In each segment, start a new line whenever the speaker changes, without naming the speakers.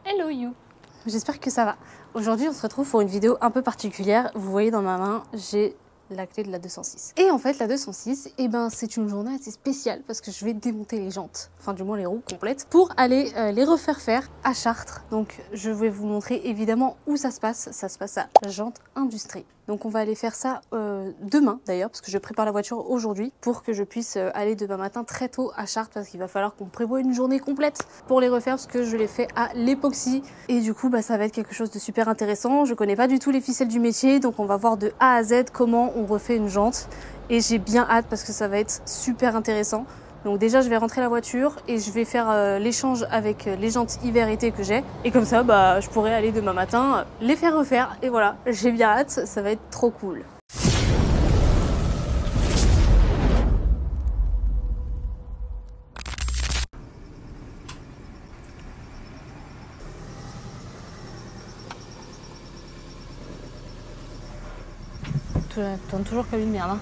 Hello you! J'espère que ça va. Aujourd'hui, on se retrouve pour une vidéo un peu particulière. Vous voyez dans ma main, j'ai la clé de la 206. Et en fait, la 206, c'est une journée assez spéciale parce que je vais démonter les jantes, enfin du moins les roues complètes, pour aller les refaire faire à Chartres. Donc je vais vous montrer évidemment où ça se passe. Ça se passe à Jante Industrie. Donc on va aller faire ça demain d'ailleurs, parce que je prépare la voiture aujourd'hui pour que je puisse aller demain matin très tôt à Chartres, parce qu'il va falloir qu'on prévoie une journée complète pour les refaire, parce que je les fais à l'époxy. Et du coup, ça va être quelque chose de super intéressant. Je connais pas du tout les ficelles du métier, donc on va voir de A à Z comment on refait une jante. Et j'ai bien hâte parce que ça va être super intéressant. Donc déjà, je vais rentrer la voiture et je vais faire l'échange avec les jantes hiver-été que j'ai. Et comme ça, je pourrai aller demain matin les faire refaire. Et voilà, j'ai bien hâte, ça va être trop cool. Tu tournes toujours comme une merde, hein.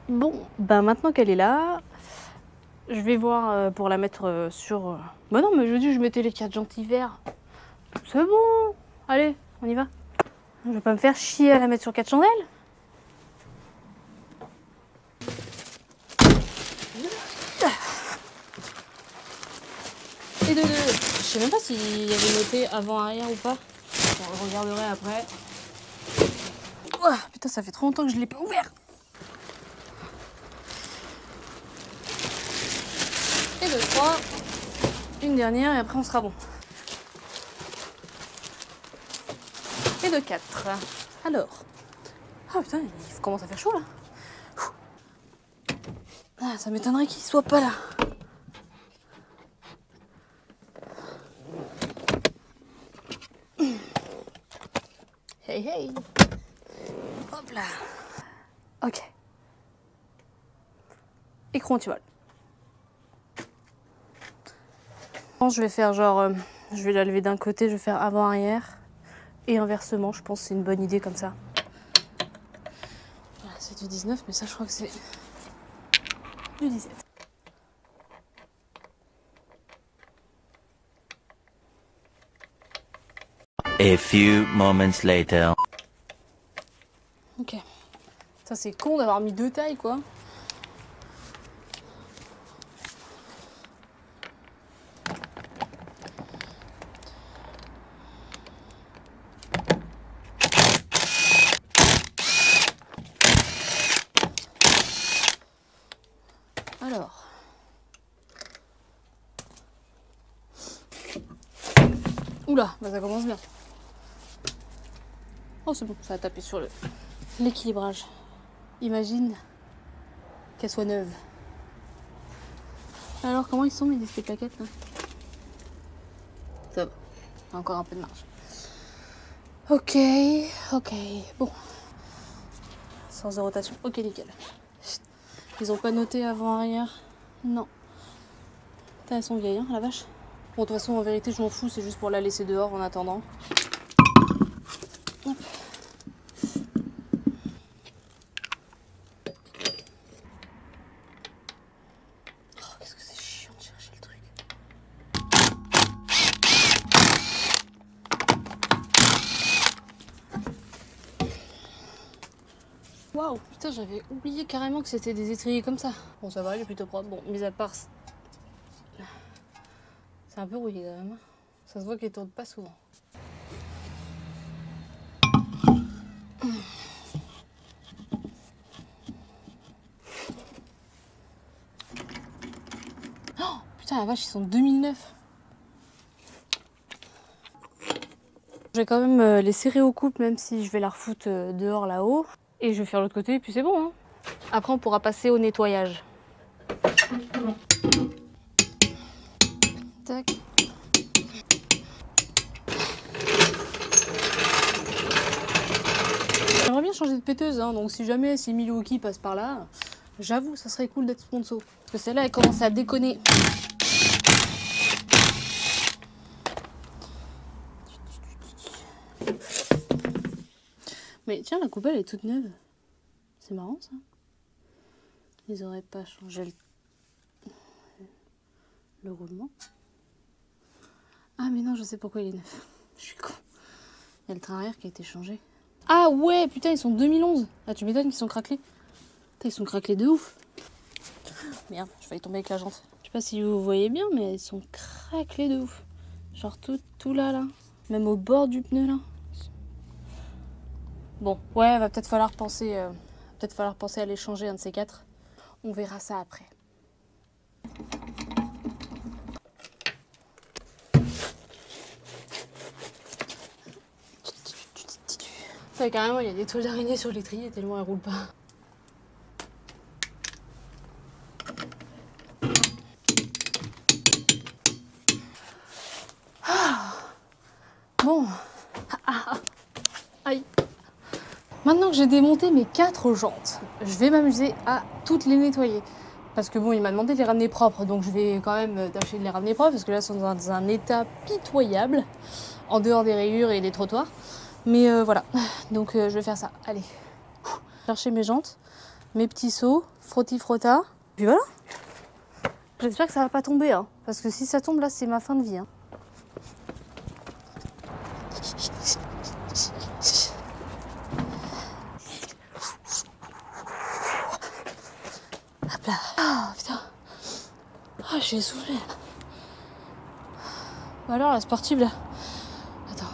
Bon, maintenant qu'elle est là, je vais voir pour la mettre sur... Bah non, mais je dis je mettais les 4 jantes hiver. C'est bon. Allez, on y va. Je vais pas me faire chier à la mettre sur 4 chandelles. Et de... Je sais même pas s'il y avait noté avant-arrière ou pas. Bon, je regarderai après. Ouah, putain, ça fait trop longtemps que je l'ai pas ouvert. Et de 3. Une dernière et après on sera bon. Et de 4. Alors. Ah putain, il commence à faire chaud là. Ah, ça m'étonnerait qu'il soit pas là. Hey hey. Hop là. Ok. Écran anti-vol. Je vais faire genre, je vais la lever d'un côté, je vais faire avant-arrière. Et inversement, je pense que c'est une bonne idée comme ça. Voilà, c'est du 19, mais ça je crois que c'est du 17.
A few moments later.
Ok. Ça c'est con d'avoir mis 2 tailles quoi. Alors. Oula, ça commence bien. Oh c'est bon, ça a tapé sur l'équilibrage. Imagine qu'elle soit neuve. Alors comment ils sont mes disques plaquettes là? Ça va, il y a encore un peu de marge. Ok, bon. Sans de rotation, ok nickel. Ils ont pas noté avant-arrière? Non. Putain, elles sont vieilles, hein, la vache. Bon, de toute façon, en vérité, je m'en fous, c'est juste pour la laisser dehors en attendant. Hop. Oh, qu'est-ce que c'est chiant de chercher le truc. Waouh, putain, j'avais oublié carrément que c'était des étriers comme ça. Bon, ça va, il est plutôt propre. Bon, mis à part... C'est un peu rouillé quand même. Ça se voit qu'il tourne pas souvent. Oh, putain, la vache, ils sont de 2009. Je vais quand même les serrer au couple, même si je vais la refoutre dehors là-haut. Et je vais faire l'autre côté, et puis c'est bon, hein. Après, on pourra passer au nettoyage. Tac. J'aimerais bien changer de péteuse, hein, donc si jamais Milwaukee passe par là, j'avoue, ça serait cool d'être sponsor. Parce que celle-là, elle commence à déconner. Mais tiens, la coupelle est toute neuve. C'est marrant ça. Ils auraient pas changé le... le roulement. Ah mais non, je sais pourquoi il est neuf. Je suis con. Il y a le train arrière qui a été changé. Ah ouais, putain, ils sont 2011. Ah, tu m'étonnes qu'ils sont craquelés. Putain, ils sont craquelés de ouf. Merde, je failli tomber avec la jante. Je sais pas si vous voyez bien, mais ils sont craquelés de ouf. Genre tout là, là. Même au bord du pneu, là. Bon, ouais, va peut-être falloir penser à les changer, un de ces quatre. On verra ça après. Ça, carrément, il y a des toiles d'araignée sur l'étrier tellement elles roulent pas. Bon. Aïe. Maintenant que j'ai démonté mes 4 jantes, je vais m'amuser à toutes les nettoyer. Parce que bon, il m'a demandé de les ramener propres, donc je vais quand même tâcher de les ramener propres, parce que là, elles sont dans un état pitoyable, en dehors des rayures et des trottoirs. Mais voilà, donc je vais faire ça. Allez, chercher mes jantes, mes petits seaux, frotti-frotta, puis voilà. J'espère que ça va pas tomber, hein, parce que si ça tombe là, c'est ma fin de vie. Hein. Hop là. Ah putain. Ah, je suis essoufflée. Alors la sportive là. Attends.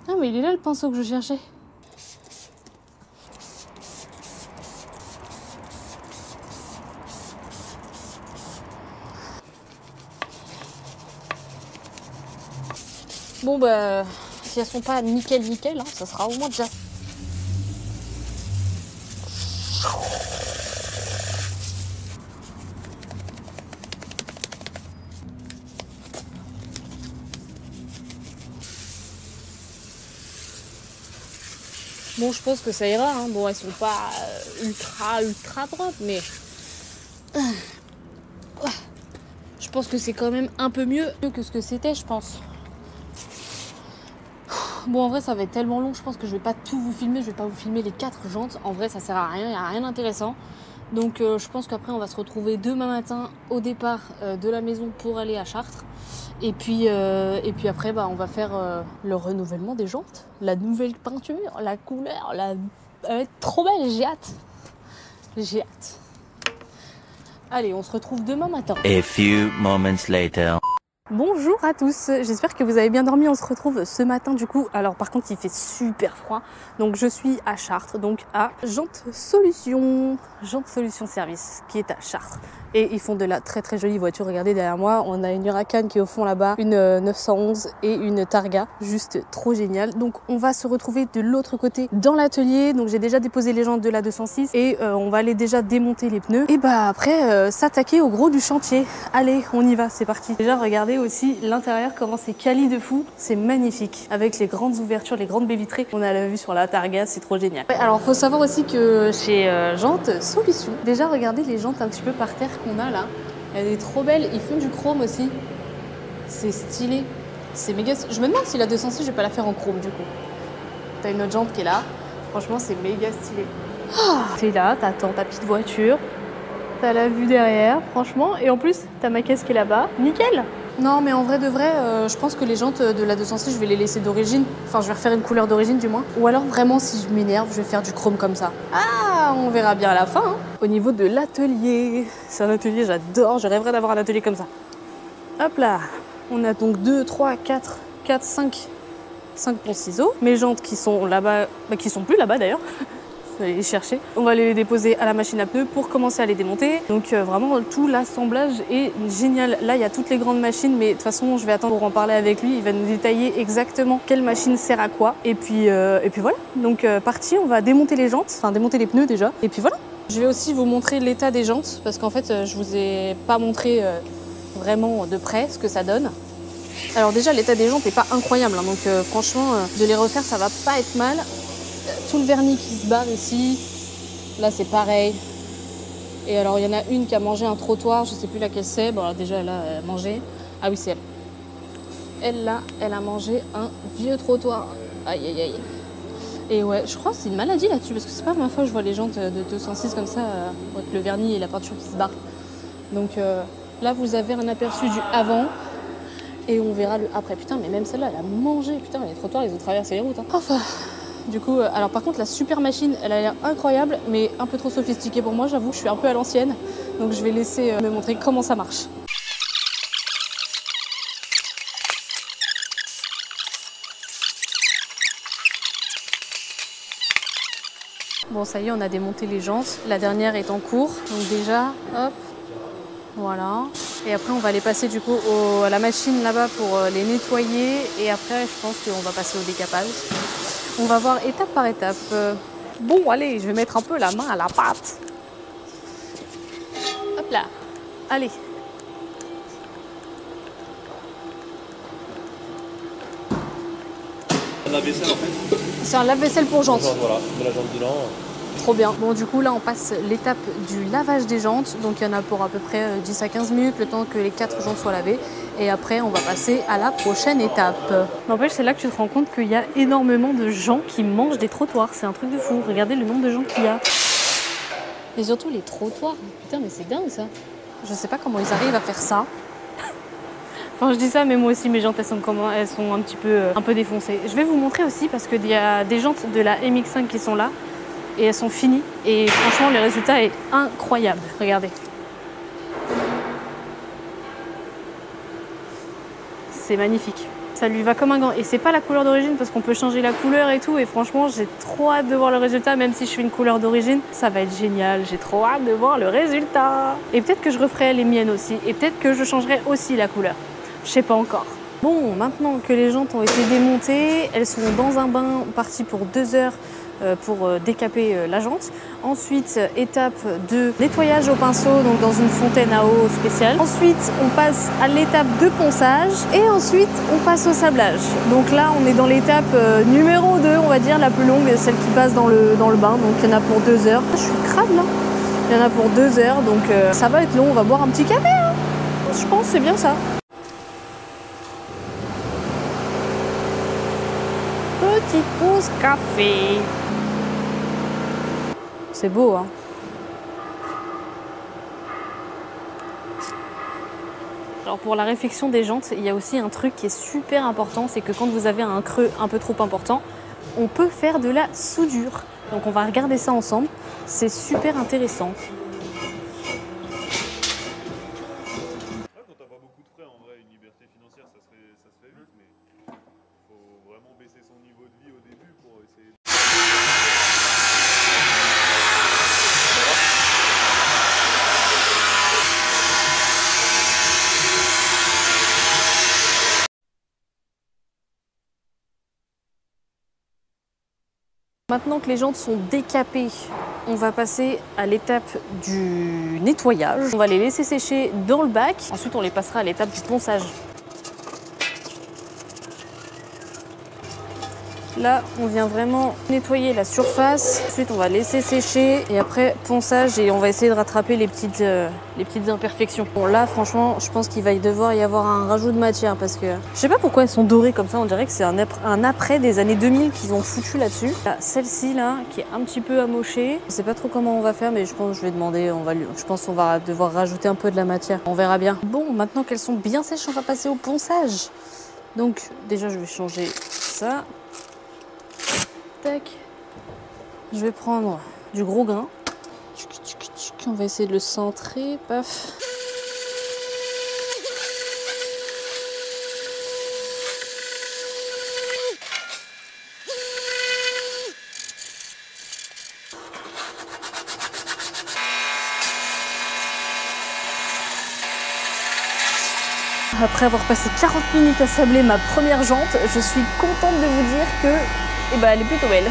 Ah mais il est là le pinceau que je cherchais. Bon bah si elles sont pas nickel hein, ça sera au moins déjà. Bon, je pense que ça ira. Hein. Bon, elles sont pas ultra propres, mais je pense que c'est quand même un peu mieux que ce que c'était, je pense. Bon, en vrai, ça va être tellement long, je pense que je vais pas tout vous filmer. Je vais pas vous filmer les 4 jantes. En vrai, ça sert à rien, il n'y a rien d'intéressant. Donc, je pense qu'après, on va se retrouver demain matin au départ de la maison pour aller à Chartres. Et puis après, bah, on va faire le renouvellement des jantes, la nouvelle peinture, la couleur, elle va être trop belle, j'ai hâte. J'ai hâte. Allez, on se retrouve demain matin.
A few moments later.
Bonjour à tous, j'espère que vous avez bien dormi. On se retrouve ce matin du coup. Alors par contre il fait super froid, donc je suis à Chartres, donc à Jantes Solutions Service qui est à Chartres. Et ils font de la très jolie voiture. Regardez derrière moi, on a une Huracan qui est au fond là-bas, une 911 et une Targa, juste trop génial. Donc on va se retrouver de l'autre côté dans l'atelier. Donc j'ai déjà déposé les jantes de la 206 et on va aller déjà démonter les pneus. Et bah après s'attaquer au gros du chantier. Allez, on y va, c'est parti. Déjà regardez aussi l'intérieur, comment c'est quali de fou, c'est magnifique. Avec les grandes ouvertures, les grandes baies vitrées. On a la vue sur la Targa, c'est trop génial. Ouais, alors faut savoir aussi que chez Jantes Solutions, déjà regardez les jantes un petit peu par terre qu'on a là. Elle est trop belle, ils font du chrome aussi. C'est stylé. C'est méga. Je me demande si la 206 je vais pas la faire en chrome du coup. T'as une autre jante qui est là. Franchement c'est méga stylé. T'es là, t'attends ta petite voiture. T'as la vue derrière, franchement. Et en plus, t'as ma caisse qui est là-bas. Nickel. Non mais en vrai de vrai, je pense que les jantes de la 206 je vais les laisser d'origine. Enfin je vais refaire une couleur d'origine du moins. Ou alors vraiment si je m'énerve, je vais faire du chrome comme ça. Ah, on verra bien à la fin. Hein. Au niveau de l'atelier, c'est un atelier, j'adore. Je rêverais d'avoir un atelier comme ça. Hop là. On a donc 2, 3, 4, 5 ponts ciseaux. Mes jantes qui sont là-bas, qui sont plus là-bas d'ailleurs. On va aller les chercher. On va aller les déposer à la machine à pneus pour commencer à les démonter. Donc vraiment tout l'assemblage est génial. Là il y a toutes les grandes machines, mais de toute façon je vais attendre pour en parler avec lui. Il va nous détailler exactement quelle machine sert à quoi. Et puis voilà. Donc parti, on va démonter les jantes, enfin démonter les pneus déjà. Et puis voilà. Je vais aussi vous montrer l'état des jantes parce qu'en fait je vous ai pas montré vraiment de près ce que ça donne. Alors déjà l'état des jantes n'est pas incroyable, hein, donc franchement de les refaire ça va pas être mal. Tout le vernis qui se barre ici, là c'est pareil. Et alors il y en a une qui a mangé un trottoir, je sais plus laquelle c'est. Bon alors déjà elle a mangé, ah oui c'est elle. Elle là, elle a mangé un vieux trottoir. Aïe aïe aïe. Et ouais, je crois que c'est une maladie là-dessus, parce que c'est pas la première fois que je vois les jantes de 206 comme ça, avec le vernis et la peinture qui se barre. Donc là, vous avez un aperçu du avant et on verra le après. Putain, mais même celle-là, elle a mangé. Putain, les trottoirs, ils ont traversé les routes. Hein. Enfin, du coup, alors par contre, la super machine, elle a l'air incroyable, mais un peu trop sophistiquée pour moi. J'avoue, je suis un peu à l'ancienne. Donc je vais laisser me montrer comment ça marche. Bon, ça y est, on a démonté les jantes. La dernière est en cours. Donc déjà, hop, voilà. Et après, on va les passer du coup à la machine là-bas pour les nettoyer. Et après, je pense qu'on va passer au décapage. On va voir étape par étape. Bon, allez, je vais mettre un peu la main à la pâte. Hop là. Allez.
Un lave-vaisselle en fait.
C'est un lave-vaisselle pour jantes.
Voilà, de la jante dedans.
Trop bien. Bon, du coup, là, on passe l'étape du lavage des jantes. Donc, il y en a pour à peu près 10 à 15 minutes, le temps que les 4 jantes soient lavées. Et après, on va passer à la prochaine étape. N'empêche, c'est là que tu te rends compte qu'il y a énormément de gens qui mangent des trottoirs. C'est un truc de fou. Regardez le nombre de gens qu'il y a. Et surtout, les trottoirs. Putain, mais c'est dingue, ça. Je sais pas comment ils arrivent à faire ça. Enfin, je dis ça, mais moi aussi, mes jantes, elles sont un petit peu défoncées. Je vais vous montrer aussi, parce qu'il y a des jantes de la MX5 qui sont là. Et elles sont finies. Et franchement, le résultat est incroyable. Regardez. C'est magnifique. Ça lui va comme un gant. Et c'est pas la couleur d'origine parce qu'on peut changer la couleur et tout. Et franchement, j'ai trop hâte de voir le résultat. Même si je fais une couleur d'origine, ça va être génial. J'ai trop hâte de voir le résultat. Et peut-être que je referai les miennes aussi. Et peut-être que je changerai aussi la couleur. Je sais pas encore. Bon, maintenant que les jantes ont été démontées, elles sont dans un bain parties pour 2 heures pour décaper la jante. Ensuite, étape de nettoyage au pinceau, donc dans une fontaine à eau spéciale. Ensuite, on passe à l'étape de ponçage et ensuite, on passe au sablage. Donc là, on est dans l'étape numéro 2, on va dire, la plus longue, celle qui passe dans le bain. Donc il y en a pour 2 heures. Je suis crade là. Il y en a pour 2 heures, donc ça va être long. On va boire un petit café, hein. Je pense que c'est bien ça. Petite pause café. C'est beau, hein. Alors pour la réfection des jantes, il y a aussi un truc qui est super important, c'est que quand vous avez un creux un peu trop important, on peut faire de la soudure. Donc on va regarder ça ensemble, c'est super intéressant.
Quand t'as pas beaucoup de frais, en vrai, une liberté financière, ça se fait vite, mais faut vraiment baisser son niveau de vie au début pour essayer de...
Maintenant que les jantes sont décapées, on va passer à l'étape du nettoyage. On va les laisser sécher dans le bac. Ensuite, on les passera à l'étape du ponçage. Là, on vient vraiment nettoyer la surface. Ensuite, on va laisser sécher et après ponçage et on va essayer de rattraper les petites imperfections. Bon, là, franchement, je pense qu'il va devoir y avoir un rajout de matière parce que je sais pas pourquoi elles sont dorées comme ça. On dirait que c'est un après des années 2000 qu'ils ont foutu là-dessus. Là, celle-ci là, qui est un petit peu amochée. Je sais pas trop comment on va faire, mais je pense que je vais demander. Je pense qu'on va devoir rajouter un peu de la matière. On verra bien. Bon, maintenant qu'elles sont bien sèches, on va passer au ponçage. Donc, déjà, je vais changer ça. Tac. Je vais prendre du gros grain. On va essayer de le centrer. Paf. Après avoir passé 40 minutes à sabler ma première jante, je suis contente de vous dire que elle est plutôt belle.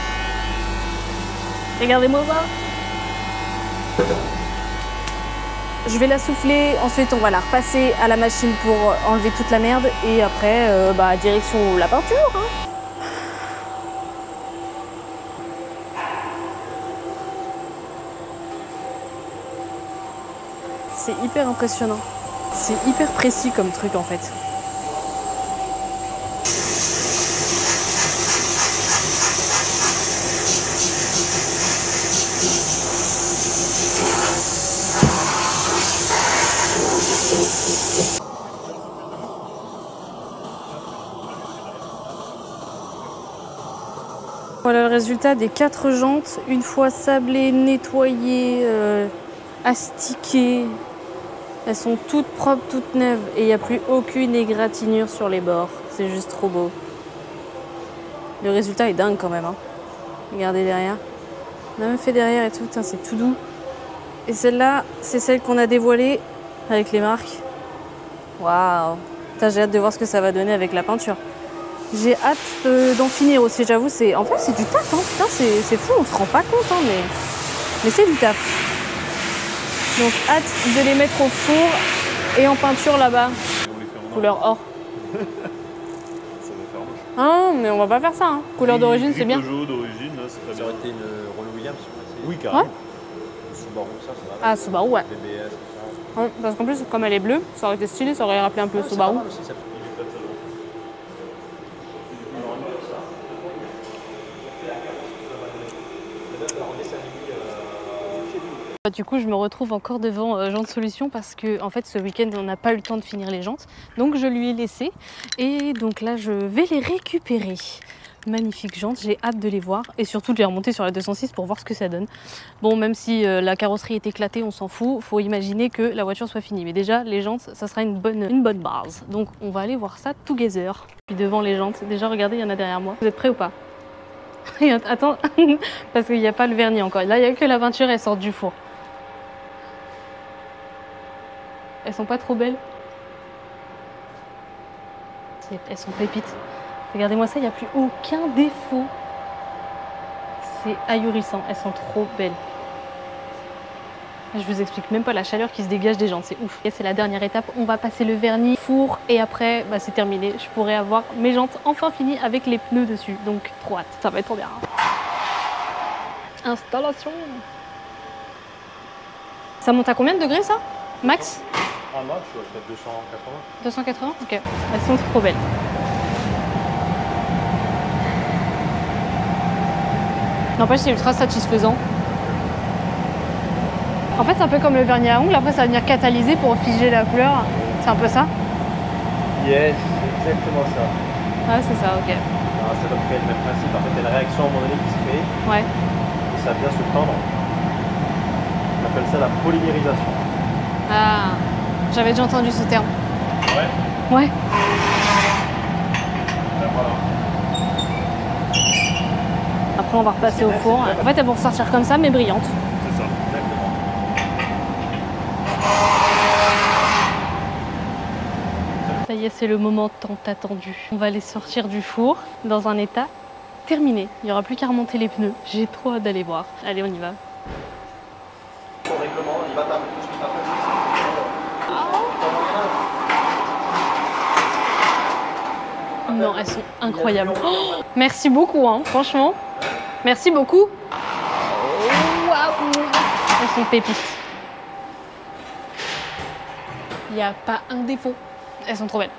Regardez-moi ça. Je vais la souffler, ensuite on va la repasser à la machine pour enlever toute la merde et après direction la peinture. Hein. C'est hyper impressionnant. C'est hyper précis comme truc en fait. Voilà le résultat des 4 jantes, une fois sablées, nettoyées, astiquées. Elles sont toutes propres, toutes neuves et il n'y a plus aucune égratignure sur les bords. C'est juste trop beau. Le résultat est dingue quand même. Hein. Regardez derrière. On a même fait derrière et tout, c'est tout doux. Et celle-là, c'est celle qu'on a dévoilée avec les marques. Waouh! J'ai hâte de voir ce que ça va donner avec la peinture. J'ai hâte d'en finir aussi, j'avoue. En fait, c'est du taf, hein. Putain, c'est fou, on se rend pas compte, hein, mais c'est du taf. Donc, hâte de les mettre au four et en peinture là-bas. Couleur or.
Ça va faire moche.
Ah, mais on va pas faire ça, hein. Couleur d'origine, c'est bien.
Peugeot d'origine, c'est très
Ça
bien.
aurait été une Renault Williams.
Oui, carrément.
Ouais.
Subaru, ça va.
Ah, Subaru, ouais.
BBS, tout ça.
Ouais, parce qu'en plus, comme elle est bleue, ça aurait été stylé, ça aurait rappelé un peu Subaru.
C'est pas mal aussi, ça.
Du coup, je me retrouve encore devant Jantes Solutions parce que en fait, ce week-end, on n'a pas eu le temps de finir les jantes. Donc, je lui ai laissé. Et donc là, je vais les récupérer. Magnifiques jantes, j'ai hâte de les voir. Et surtout de les remonter sur la 206 pour voir ce que ça donne. Bon, même si la carrosserie est éclatée, on s'en fout. Faut imaginer que la voiture soit finie. Mais déjà, les jantes, ça sera une bonne base. Donc, on va aller voir ça together. Puis devant les jantes, déjà, regardez, il y en a derrière moi. Vous êtes prêts ou pas? Attends, parce qu'il n'y a pas le vernis encore. Là, il n'y a que la peinture, elle sort du four. Elles sont pas trop belles. Elles sont pépites. Regardez-moi ça, il n'y a plus aucun défaut. C'est ahurissant, elles sont trop belles. Je vous explique même pas la chaleur qui se dégage des jantes, c'est ouf. Et c'est la dernière étape, on va passer le vernis, four et après bah, c'est terminé. Je pourrai avoir mes jantes enfin finies avec les pneus dessus. Donc trop hâte, ça va être trop bien. Installation. Ça monte à combien de degrés ça? Max?
Ah, max, je suis à 280.
280? Ok. Elles sont trop belles. N'empêche, c'est ultra satisfaisant. En fait, c'est un peu comme le vernis à ongles. Après, ça va venir catalyser pour figer la couleur. C'est un peu ça?
Yes, c'est exactement ça.
Ah, c'est ça, ok.
Alors, c'est à peu près le même principe. En fait, il y a une réaction à un moment donné qui se crée
Ouais.
et ça vient se tendre. On appelle ça la polymérisation.
Ah, j'avais déjà entendu ce terme.
Ouais.
Ouais.
Ben voilà.
Après, on va repasser au four. En fait, elles vont ressortir comme ça, mais brillantes.
C'est ça.
Exactement.
Ça y est, c'est le moment tant attendu. On va les sortir du four dans un état terminé. Il n'y aura plus qu'à remonter les pneus. J'ai trop hâte d'aller voir. Allez, on y va.
Ton règlement, il va taper tout ce qui t'a fait.
Non, elles sont incroyables. Oh, merci beaucoup, hein, franchement. Merci beaucoup. Waouh, elles sont pépites. Il n'y a pas un défaut. Elles sont trop belles.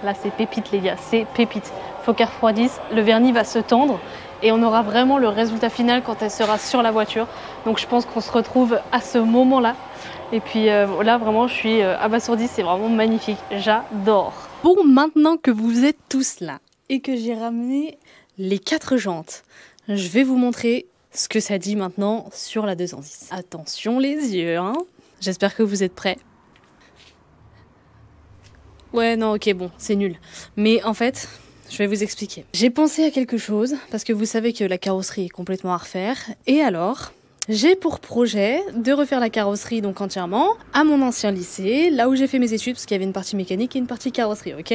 Là, c'est pépite, les gars, c'est pépite. Faut qu'elle refroidisse, le vernis va se tendre et on aura vraiment le résultat final quand elle sera sur la voiture. Donc, je pense qu'on se retrouve à ce moment-là. Et puis là, vraiment, je suis abasourdie, c'est vraiment magnifique. J'adore. Bon, maintenant que vous êtes tous là et que j'ai ramené les 4 jantes, je vais vous montrer ce que ça dit maintenant sur la 206. Attention les yeux, hein. J'espère que vous êtes prêts. Ouais, non, ok, bon, c'est nul. Mais en fait, je vais vous expliquer. J'ai pensé à quelque chose, parce que vous savez que la carrosserie est complètement à refaire. Et alors, j'ai pour projet de refaire la carrosserie donc entièrement à mon ancien lycée, là où j'ai fait mes études, parce qu'il y avait une partie mécanique et une partie carrosserie, ok?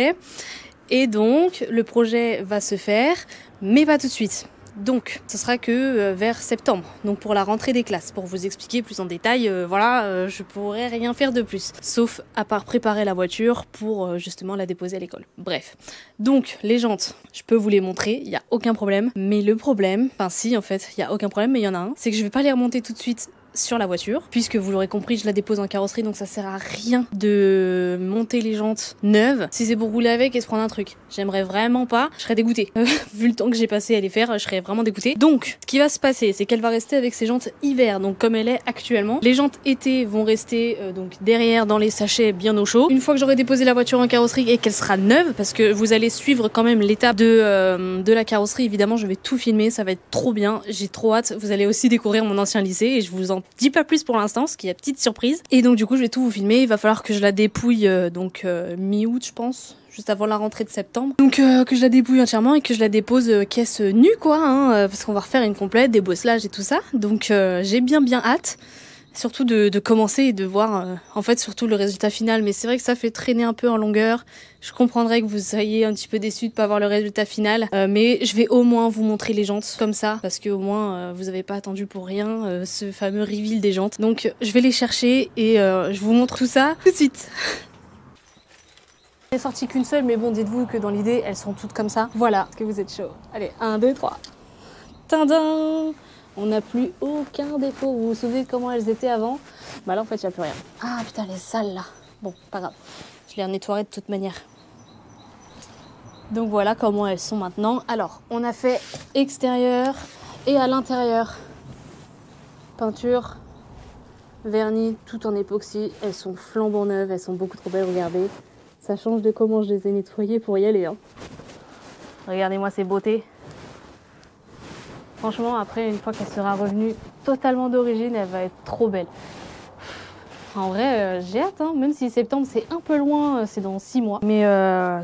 Et donc, le projet va se faire, mais pas tout de suite. Donc, ce sera que vers septembre, donc pour la rentrée des classes. Pour vous expliquer plus en détail, voilà, je pourrais rien faire de plus. Sauf à part préparer la voiture pour justement la déposer à l'école. Bref. Donc, les jantes, je peux vous les montrer, il n'y a aucun problème. Mais le problème, enfin si en fait, il n'y a aucun problème, mais il y en a un, c'est que je vais pas les remonter tout de suite sur la voiture, puisque vous l'aurez compris, je la dépose en carrosserie, donc ça sert à rien de monter les jantes neuves si c'est pour rouler avec et se prendre un truc. J'aimerais vraiment pas, je serais dégoûtée. Vu le temps que j'ai passé à les faire, je serais vraiment dégoûtée. Donc, ce qui va se passer, c'est qu'elle va rester avec ses jantes hiver, donc comme elle est actuellement. Les jantes été vont rester donc derrière dans les sachets bien au chaud. Une fois que j'aurai déposé la voiture en carrosserie et qu'elle sera neuve, parce que vous allez suivre quand même l'étape de la carrosserie, évidemment, je vais tout filmer, ça va être trop bien, j'ai trop hâte. Vous allez aussi découvrir mon ancien lycée et je vous en dis pas plus pour l'instant, ce qui est une petite surprise. Et donc du coup, je vais tout vous filmer. Il va falloir que je la dépouille mi-août, je pense, juste avant la rentrée de septembre. Donc que je la dépouille entièrement et que je la dépose caisse nue, quoi, hein, parce qu'on va refaire une complète, des bosselages et tout ça. Donc j'ai bien hâte. Surtout de commencer et de voir en fait surtout le résultat final, mais c'est vrai que ça fait traîner un peu en longueur. Je comprendrais que vous soyez un petit peu déçus de pas voir le résultat final, mais je vais au moins vous montrer les jantes comme ça, parce que au moins vous avez pas attendu pour rien ce fameux reveal des jantes. Donc je vais les chercher et je vous montre tout ça tout de suite. Il n'est sorti qu'une seule, mais bon, dites-vous que dans l'idée elles sont toutes comme ça. Voilà, est-ce que vous êtes chaud? Allez, 1, 2, 3. Tadam! On n'a plus aucun défaut. Vous vous souvenez de comment elles étaient avant? Bah là en fait il n'y a plus rien. Ah putain, les sales là. Bon, pas grave. Je les nettoierai de toute manière. Donc voilà comment elles sont maintenant. Alors, on a fait extérieur et à l'intérieur. Peinture, vernis, tout en époxy. Elles sont flambant neuves, elles sont beaucoup trop belles, regardez. Ça change de comment je les ai nettoyées pour y aller. Hein. Regardez-moi ces beautés. Franchement, après, une fois qu'elle sera revenue totalement d'origine, elle va être trop belle. En vrai, j'ai hâte, hein, même si septembre c'est un peu loin, c'est dans 6 mois. Mais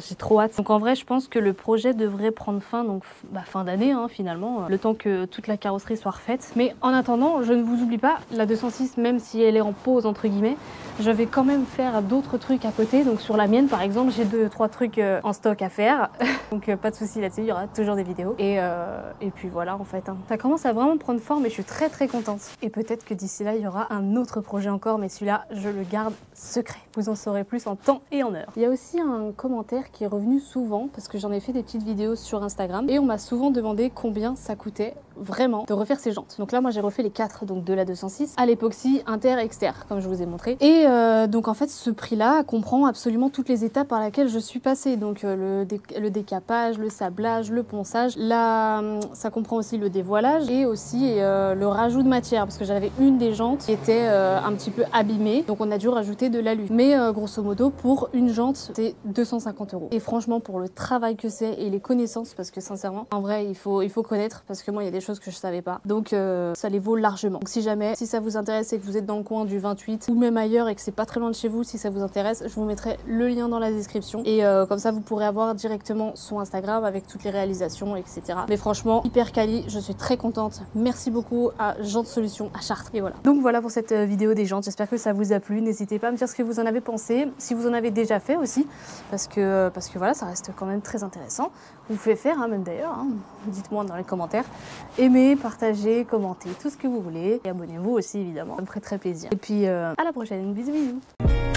j'ai trop hâte. Donc en vrai, je pense que le projet devrait prendre fin, donc fin d'année hein, finalement, le temps que toute la carrosserie soit refaite. Mais en attendant, je ne vous oublie pas, la 206, même si elle est en pause entre guillemets, je vais quand même faire d'autres trucs à côté. Donc sur la mienne par exemple, j'ai 2-3 trucs en stock à faire. Donc pas de souci là-dessus, il y aura toujours des vidéos. Et puis voilà en fait. Hein. Ça commence à vraiment prendre forme et je suis très contente. Et peut-être que d'ici là, il y aura un autre projet encore, mais celui-là, je le garde secret. Vous en saurez plus en temps et en heure. Il y a aussi un commentaire qui est revenu souvent, parce que j'en ai fait des petites vidéos sur Instagram, et on m'a souvent demandé combien ça coûtait vraiment de refaire ces jantes. Donc là, moi, j'ai refait les 4 donc de la 206 à l'époxy inter exter, comme je vous ai montré. Et donc en fait, ce prix-là comprend absolument toutes les étapes par lesquelles je suis passée. Donc le décapage, le sablage, le ponçage. Là, ça comprend aussi le dévoilage et aussi le rajout de matière, parce que j'avais une des jantes qui était un petit peu abîmée, donc on a dû rajouter de l'alu. Mais grosso modo, pour une jante, c'est 250 €. Et franchement, pour le travail que c'est et les connaissances, parce que sincèrement, en vrai, il faut connaître, parce que moi, il y a des choses que je savais pas. Donc ça les vaut largement. Donc si ça vous intéresse et que vous êtes dans le coin du 28 ou même ailleurs et que c'est pas très loin de chez vous, si ça vous intéresse, je vous mettrai le lien dans la description. Et comme ça, vous pourrez avoir directement son Instagram avec toutes les réalisations, etc. Mais franchement, hyper quali, je suis très contente. Merci beaucoup à Jantes Solutions à Chartres. Et voilà. Donc voilà pour cette vidéo des jantes. J'espère que ça vous a plu. N'hésitez pas à me dire ce que vous en avez pensé, si vous en avez déjà fait aussi, parce que voilà, ça reste quand même très intéressant. Vous pouvez faire, hein, même d'ailleurs, hein. Dites-moi dans les commentaires. Aimez, partagez, commentez, tout ce que vous voulez. Et abonnez-vous aussi, évidemment. Ça me ferait très plaisir. Et puis, à la prochaine. Bisous, bisous.